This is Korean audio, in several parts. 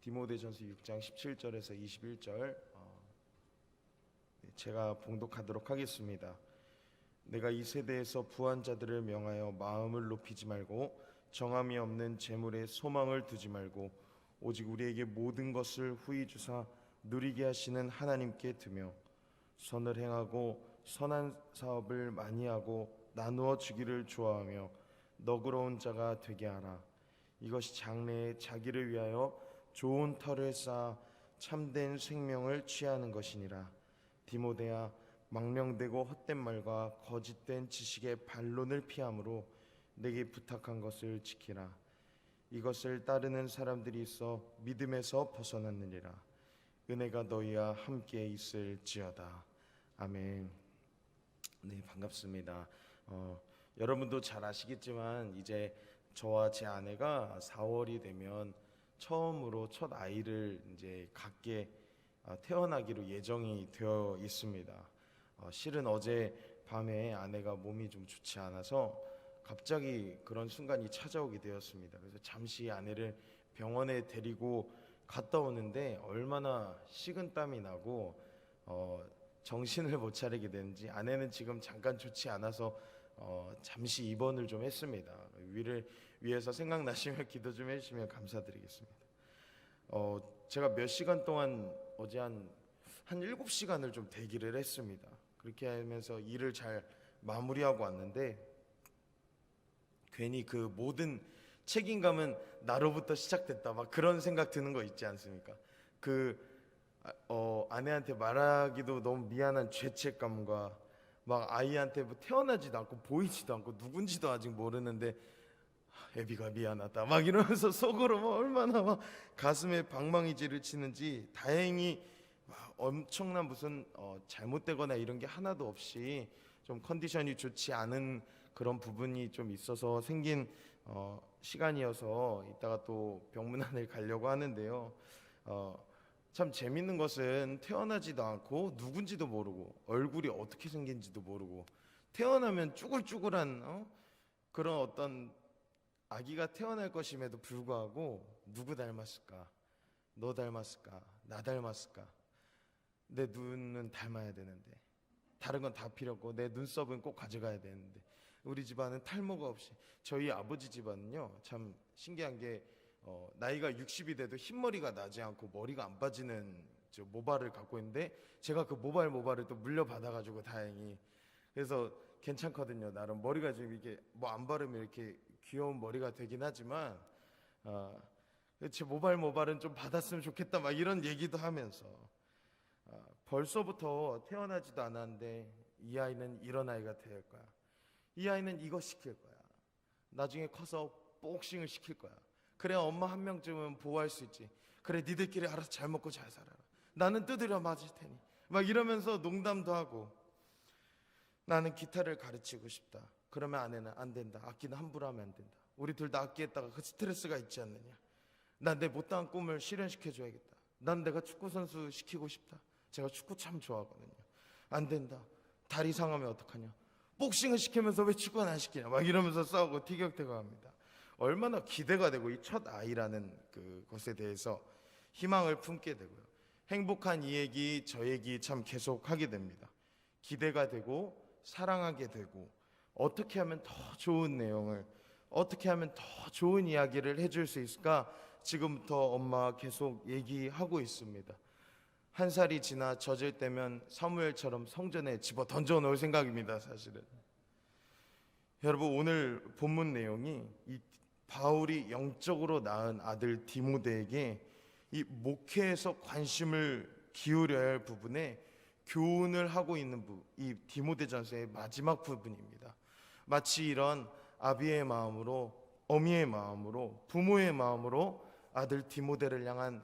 디모데전서 6장 17절에서 21절 제가 봉독하도록 하겠습니다. 내가 이 세대에서 부한 자들을 명하여 마음을 높이지 말고 정함이 없는 재물에 소망을 두지 말고 오직 우리에게 모든 것을 후히 주사 누리게 하시는 하나님께 두며 선을 행하고 선한 사업을 많이 하고 나누어 주기를 좋아하며 너그러운 자가 되게 하라. 이것이 장래에 자기를 위하여 좋은 터를 쌓아 참된 생명을 취하는 것이니라. 디모데야, 망령되고 헛된 말과 거짓된 지식의 반론을 피함으로 내게 부탁한 것을 지키라. 이것을 따르는 사람들이 있어 믿음에서 벗어났느니라. 은혜가 너희와 함께 있을지어다. 아멘. 네, 반갑습니다. 여러분도 잘 아시겠지만 이제 저와 제 아내가 4월이 되면 처음으로 첫 아이를 이제 갖게 태어나기로 예정이 되어 있습니다. 실은 어제 밤에 아내가 몸이 좀 좋지 않아서 갑자기 그런 순간이 찾아오게 되었습니다. 그래서 잠시 아내를 병원에 데리고 갔다 오는데 얼마나 식은땀이 나고 정신을 못 차리게 되는지 아내는 지금 잠깐 좋지 않아서 잠시 입원을 좀 했습니다. 위를 위해서 생각나시면 기도 좀 해주시면 감사드리겠습니다. 제가 몇 시간 동안 어제 한 7시간을 좀 대기를 했습니다. 그렇게 하면서 일을 잘 마무리하고 왔는데 괜히 그 모든 책임감은 나로부터 시작됐다 막 그런 생각 드는 거 있지 않습니까? 아내한테 말하기도 너무 미안한 죄책감과 막 아이한테 뭐 태어나지도 않고 보이지도 않고 누군지도 아직 모르는데 애비가 미안하다 막 이러면서 속으로 막 얼마나 막 가슴에 방망이질을 치는지 다행히 엄청난 무슨 잘못되거나 이런 게 하나도 없이 좀 컨디션이 좋지 않은 그런 부분이 좀 있어서 생긴 시간이어서 이따가 또 병문안을 가려고 하는데요. 참 재밌는 것은 태어나지도 않고 누군지도 모르고 얼굴이 어떻게 생긴지도 모르고 태어나면 쭈글쭈글한 그런 어떤 아기가 태어날 것임에도 불구하고 누구 닮았을까? 너 닮았을까? 나 닮았을까? 내 눈은 닮아야 되는데 다른 건 다 필요 없고 내 눈썹은 꼭 가져가야 되는데 우리 집안은 탈모가 없이 저희 아버지 집안은요 참 신기한 게 나이가 60이 돼도 흰머리가 나지 않고 머리가 안 빠지는 모발을 갖고 있는데 제가 그 모발을 또 물려받아가지고 다행히 그래서 괜찮거든요. 나름 머리가 지금 이게 뭐 안 바르면 이렇게 귀여운 머리가 되긴 하지만 제 모발은 좀 받았으면 좋겠다 막 이런 얘기도 하면서 벌써부터 태어나지도 않았는데 이 아이는 이런 아이가 될 거야. 이 아이는 이거 시킬 거야. 나중에 커서 복싱을 시킬 거야. 그래야 엄마 한 명쯤은 보호할 수 있지. 그래 니들끼리 알아서 잘 먹고 잘 살아라. 나는 두드려 맞을 테니 막 이러면서 농담도 하고 나는 기타를 가르치고 싶다. 그러면 아내는 안 된다. 악기는 함부로 하면 안 된다. 우리 둘 다 악기했다가 그 스트레스가 있지 않느냐. 난 내 못다한 꿈을 실현시켜줘야겠다. 난 내가 축구선수 시키고 싶다. 제가 축구 참 좋아하거든요. 안 된다. 다리 상하면 어떡하냐. 복싱을 시키면서 왜 축구는 안 시키냐. 막 이러면서 싸우고 티격태격합니다. 얼마나 기대가 되고 이 첫 아이라는 그것에 대해서 희망을 품게 되고요. 행복한 이 얘기 저 얘기 참 계속 하게 됩니다. 기대가 되고 사랑하게 되고 어떻게 하면 더 좋은 내용을 어떻게 하면 더 좋은 이야기를 해줄 수 있을까 지금부터 엄마가 계속 얘기하고 있습니다. 한 살이 지나 젖을 때면 사무엘처럼 성전에 집어 던져 놓을 생각입니다. 사실은 여러분 오늘 본문 내용이 이 바울이 영적으로 낳은 아들 디모데에게 이 목회에서 관심을 기울여야 할 부분에 교훈을 하고 있는 이 디모데전서의 마지막 부분입니다. 마치 이런 아비의 마음으로 어미의 마음으로 부모의 마음으로 아들 디모데를 향한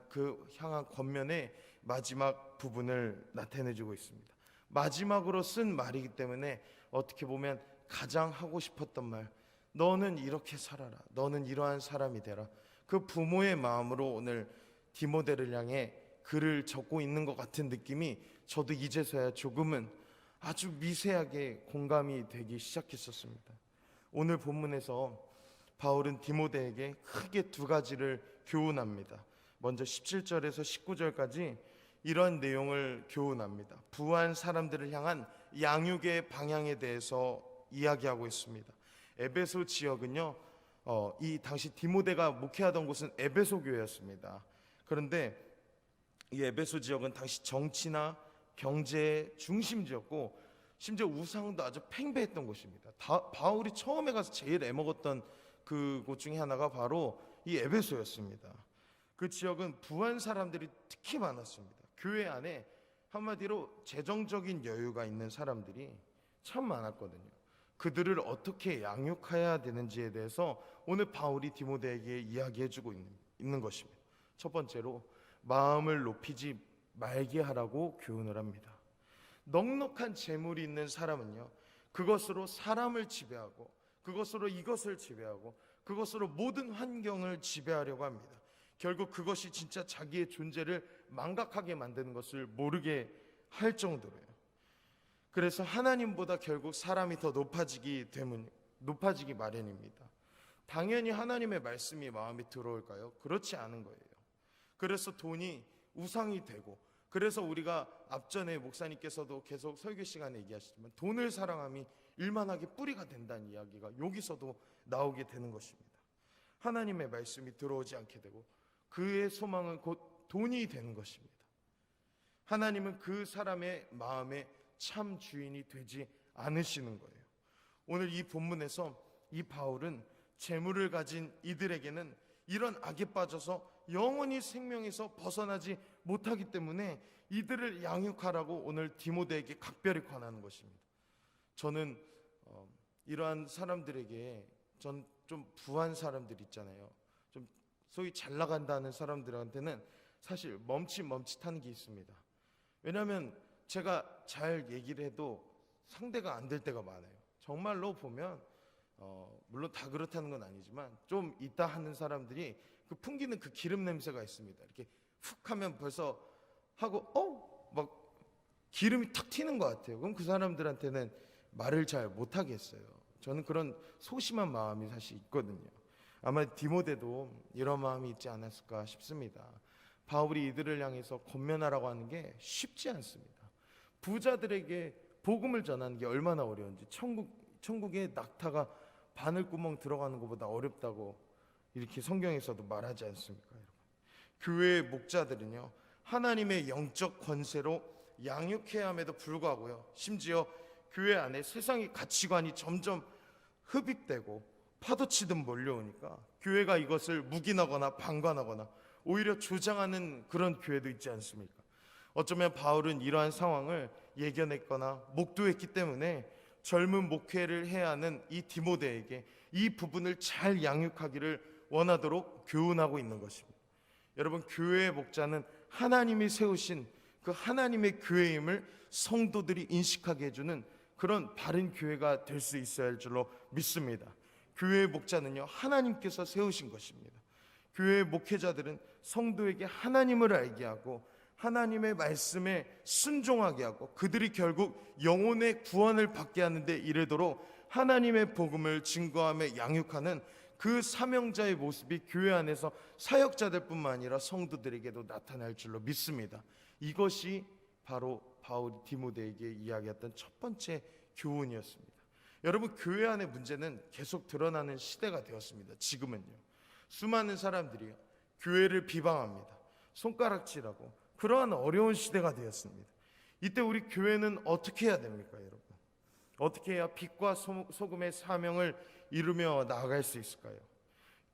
권면의 마지막 부분을 나타내주고 있습니다. 마지막으로 쓴 말이기 때문에 어떻게 보면 가장 하고 싶었던 말, 너는 이렇게 살아라, 너는 이러한 사람이 되라. 그 부모의 마음으로 오늘 디모데를 향해 글을 적고 있는 것 같은 느낌이 저도 이제서야 조금은 아주 미세하게 공감이 되기 시작했었습니다. 오늘 본문에서 바울은 디모데에게 크게 두 가지를 교훈합니다. 먼저 17절에서 19절까지 이런 내용을 교훈합니다. 부한 사람들을 향한 양육의 방향에 대해서 이야기하고 있습니다. 에베소 지역은요, 이 당시 디모데가 목회하던 곳은 에베소 교회였습니다. 그런데 이 에베소 지역은 당시 정치나 경제의 중심지였고 심지어 우상도 아주 팽배했던 곳입니다. 바울이 처음에 가서 제일 애먹었던 그곳 중에 하나가 바로 이 에베소였습니다. 그 지역은 부한 사람들이 특히 많았습니다. 교회 안에 한마디로 재정적인 여유가 있는 사람들이 참 많았거든요. 그들을 어떻게 양육해야 되는지에 대해서 오늘 바울이 디모데에게 이야기해주고 있는 것입니다. 첫 번째로 마음을 높이지 말게 하라고 교훈을 합니다. 넉넉한 재물이 있는 사람은요, 그것으로 사람을 지배하고 그것으로 이것을 지배하고 그것으로 모든 환경을 지배하려고 합니다. 결국 그것이 진짜 자기의 존재를 망각하게 만드는 것을 모르게 할 정도로요. 그래서 하나님보다 결국 사람이 더 높아지기 마련입니다. 당연히 하나님의 말씀이 마음에 들어올까요? 그렇지 않은 거예요. 그래서 돈이 우상이 되고, 그래서 우리가 앞전에 목사님께서도 계속 설교 시간에 얘기하시지만 돈을 사랑함이 일만하게 뿌리가 된다는 이야기가 여기서도 나오게 되는 것입니다. 하나님의 말씀이 들어오지 않게 되고 그의 소망은 곧 돈이 되는 것입니다. 하나님은 그 사람의 마음의 참 주인이 되지 않으시는 거예요. 오늘 이 본문에서 이 바울은 재물을 가진 이들에게는 이런 악에 빠져서 영원히 생명에서 벗어나지 못하기 때문에 이들을 양육하라고 오늘 디모데에게 각별히 권하는 것입니다. 저는 이러한 사람들에게 전 좀 부한 사람들 있잖아요. 좀 소위 잘 나간다는 사람들한테는 사실 멈칫멈칫하는 게 있습니다. 왜냐하면 제가 잘 얘기를 해도 상대가 안 될 때가 많아요. 정말로 보면 물론 다 그렇다는 건 아니지만 좀 있다 하는 사람들이 그 풍기는 그 기름 냄새가 있습니다. 이렇게 훅 하면 벌써 하고 막 기름이 탁 튀는 것 같아요. 그럼 그 사람들한테는 말을 잘 못하겠어요. 저는 그런 소심한 마음이 사실 있거든요. 아마 디모데도 이런 마음이 있지 않았을까 싶습니다. 바울이 이들을 향해서 권면하라고 하는 게 쉽지 않습니다. 부자들에게 복음을 전하는 게 얼마나 어려운지, 천국에 낙타가 바늘구멍 들어가는 것보다 어렵다고 이렇게 성경에서도 말하지 않습니까? 여러분? 교회의 목자들은요, 하나님의 영적 권세로 양육해야 함에도 불구하고요, 심지어 교회 안에 세상의 가치관이 점점 흡입되고 파도치듯 몰려오니까 교회가 이것을 묵인하거나 방관하거나 오히려 조장하는 그런 교회도 있지 않습니까? 어쩌면 바울은 이러한 상황을 예견했거나 목도했기 때문에 젊은 목회를 해야 하는 이 디모데에게 이 부분을 잘 양육하기를 원하도록 교훈하고 있는 것입니다. 여러분, 교회의 목자는 하나님이 세우신 그 하나님의 교회임을 성도들이 인식하게 해주는 그런 바른 교회가 될 수 있어야 할 줄로 믿습니다. 교회의 목자는요, 하나님께서 세우신 것입니다. 교회의 목회자들은 성도에게 하나님을 알게 하고 하나님의 말씀에 순종하게 하고 그들이 결국 영혼의 구원을 받게 하는데 이르도록 하나님의 복음을 증거하며 양육하는 그 사명자의 모습이 교회 안에서 사역자들 뿐만 아니라 성도들에게도 나타날 줄로 믿습니다. 이것이 바로 바울이 디모데에게 이야기했던 첫 번째 교훈이었습니다. 여러분, 교회 안의 문제는 계속 드러나는 시대가 되었습니다. 지금은요, 수많은 사람들이 교회를 비방합니다. 손가락질하고 그러한 어려운 시대가 되었습니다. 이때 우리 교회는 어떻게 해야 됩니까, 여러분? 어떻게 해야 빛과 소금의 사명을 이루며 나아갈 수 있을까요?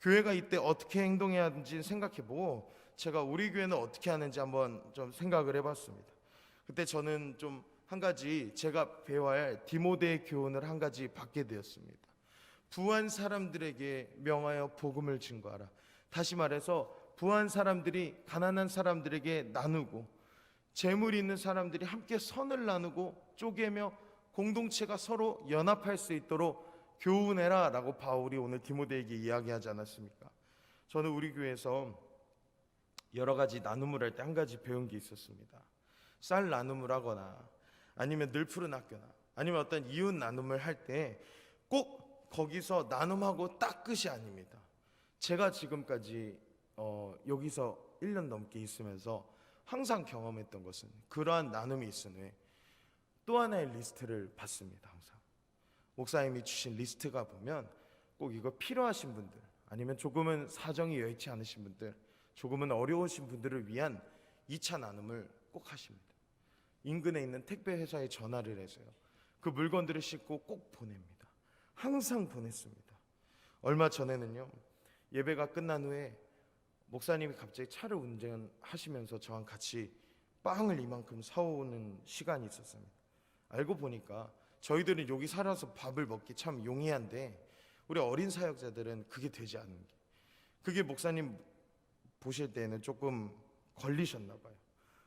교회가 이때 어떻게 행동해야 하는지 생각해보고 제가 우리 교회는 어떻게 하는지 한번 좀 생각을 해봤습니다. 그때 저는 좀 한 가지 제가 배워야 할 디모데의 교훈을 한 가지 받게 되었습니다. 부한 사람들에게 명하여 복음을 증거하라. 다시 말해서 부한 사람들이 가난한 사람들에게 나누고 재물이 있는 사람들이 함께 선을 나누고 쪼개며 공동체가 서로 연합할 수 있도록 교훈해라 라고 바울이 오늘 디모데에게 이야기하지 않았습니까? 저는 우리 교회에서 여러 가지 나눔을 할 때 한 가지 배운 게 있었습니다. 쌀 나눔을 하거나 아니면 늘 푸른 학교나 아니면 어떤 이웃 나눔을 할 때 꼭 거기서 나눔하고 딱 끝이 아닙니다. 제가 지금까지 여기서 1년 넘게 있으면서 항상 경험했던 것은 그러한 나눔이 있은 후에 또 하나의 리스트를 받습니다. 항상 목사님이 주신 리스트가 보면 꼭 이거 필요하신 분들, 아니면 조금은 사정이 여의치 않으신 분들, 조금은 어려우신 분들을 위한 2차 나눔을 꼭 하십니다. 인근에 있는 택배 회사에 전화를 해서요, 그 물건들을 싣고 꼭 보냅니다. 항상 보냈습니다. 얼마 전에는요, 예배가 끝난 후에 목사님이 갑자기 차를 운전하시면서 저랑 같이 빵을 이만큼 사오는 시간이 있었습니다. 알고 보니까 저희들은 여기 살아서 밥을 먹기 참 용이한데 우리 어린 사역자들은 그게 되지 않는 게, 그게 목사님 보실 때는 조금 걸리셨나 봐요.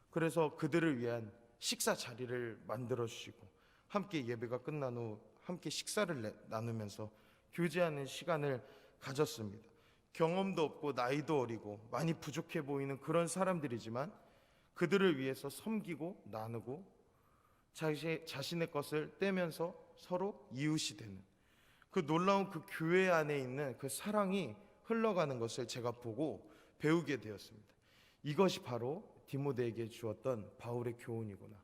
그래서 그들을 위한 식사 자리를 만들어 주시고 함께 예배가 끝난 후 함께 식사를 나누면서 교제하는 시간을 가졌습니다. 경험도 없고 나이도 어리고 많이 부족해 보이는 그런 사람들이지만 그들을 위해서 섬기고 나누고 자신의 것을 떼면서 서로 이웃이 되는 그 놀라운 그 교회 안에 있는 그 사랑이 흘러가는 것을 제가 보고 배우게 되었습니다. 이것이 바로 디모데에게 주었던 바울의 교훈이구나.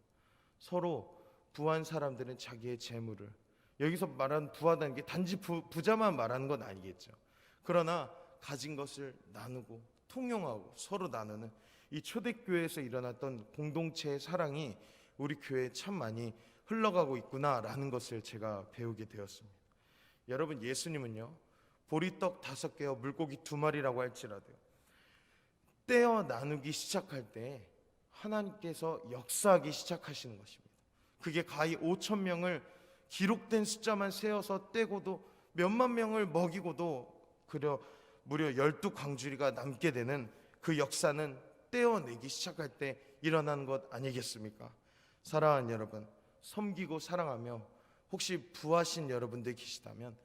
서로 부한 사람들은 자기의 재물을, 여기서 말하는 부하다는 게 단지 부자만 말하는 건 아니겠죠. 그러나 가진 것을 나누고 통용하고 서로 나누는 이 초대교회에서 일어났던 공동체의 사랑이 우리 교회에 참 많이 흘러가고 있구나라는 것을 제가 배우게 되었습니다. 여러분, 예수님은요, 보리떡 5개와 물고기 2마리라고 할지라도요, 떼어 나누기 시작할 때 하나님께서 역사하기 시작하시는 것입니다. 그게 가히 5,000명을 기록된 숫자만 세어서 떼고도 몇만 명을 먹이고도 무려 12광주리가 남게 되는 그 역사는 떼어내기 시작할 때 일어나는 것 아니겠습니까? 사랑하는 여러분, 섬기고 사랑하며 혹시 부하신 여러분들 계시다면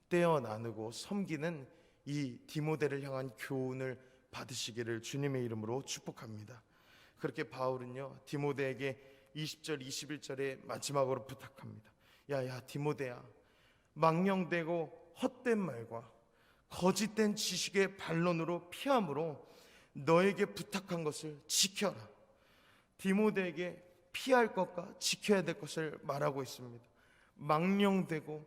떼어 나누고 섬기는 이 디모데를 향한 교훈을 받으시기를 주님의 이름으로 축복합니다. 그렇게 바울은요, 디모데에게 20절 21절에 마지막으로 부탁합니다. 야야 디모데야, 망령되고 헛된 말과 거짓된 지식의 반론으로 피함으로 너에게 부탁한 것을 지켜라. 디모데에게 피할 것과 지켜야 될 것을 말하고 있습니다. 망령되고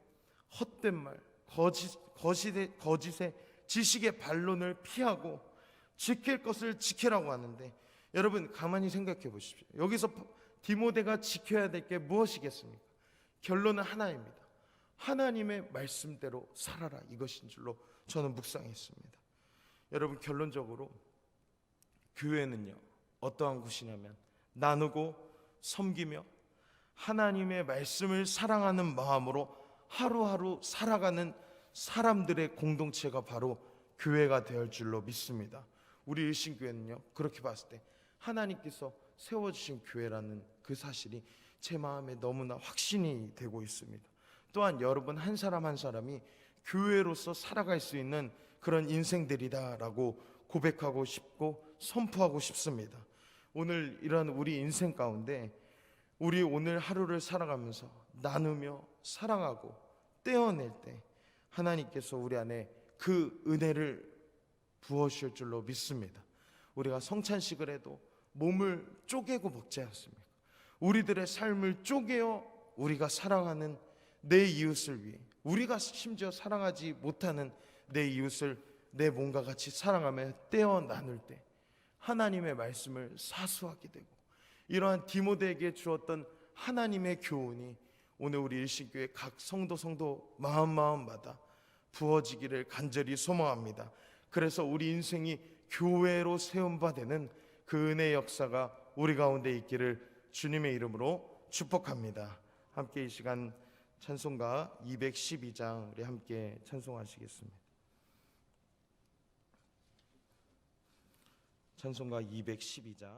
헛된 말, 거짓의 지식의 반론을 피하고 지킬 것을 지키라고 하는데, 여러분 가만히 생각해 보십시오. 여기서 디모데가 지켜야 될 게 무엇이겠습니까? 결론은 하나입니다. 하나님의 말씀대로 살아라, 이것인 줄로 저는 묵상했습니다. 여러분, 결론적으로 교회는요, 어떠한 곳이냐면 나누고 섬기며 하나님의 말씀을 사랑하는 마음으로 하루하루 살아가는 사람들의 공동체가 바로 교회가 될 줄로 믿습니다. 우리 일신교회는요, 그렇게 봤을 때 하나님께서 세워주신 교회라는 그 사실이 제 마음에 너무나 확신이 되고 있습니다. 또한 여러분 한 사람 한 사람이 교회로서 살아갈 수 있는 그런 인생들이다라고 고백하고 싶고 선포하고 싶습니다. 오늘 이런 우리 인생 가운데 우리 오늘 하루를 살아가면서 나누며 사랑하고 떼어낼 때 하나님께서 우리 안에 그 은혜를 부어주실 줄로 믿습니다. 우리가 성찬식을 해도 몸을 쪼개고 먹지 않습니까? 우리들의 삶을 쪼개어 우리가 사랑하는 내 이웃을 위해, 우리가 심지어 사랑하지 못하는 내 이웃을 내 몸과 같이 사랑하며 떼어 나눌 때 하나님의 말씀을 사수하게 되고, 이러한 디모데에게 주었던 하나님의 교훈이 오늘 우리 일신교회 각 성도 마음마다 부어지기를 간절히 소망합니다. 그래서 우리 인생이 교회로 세운 바 되는 그 은혜의 역사가 우리 가운데 있기를 주님의 이름으로 축복합니다. 함께 이 시간 찬송가 212장 우리 함께 찬송하시겠습니다. 찬송가 212장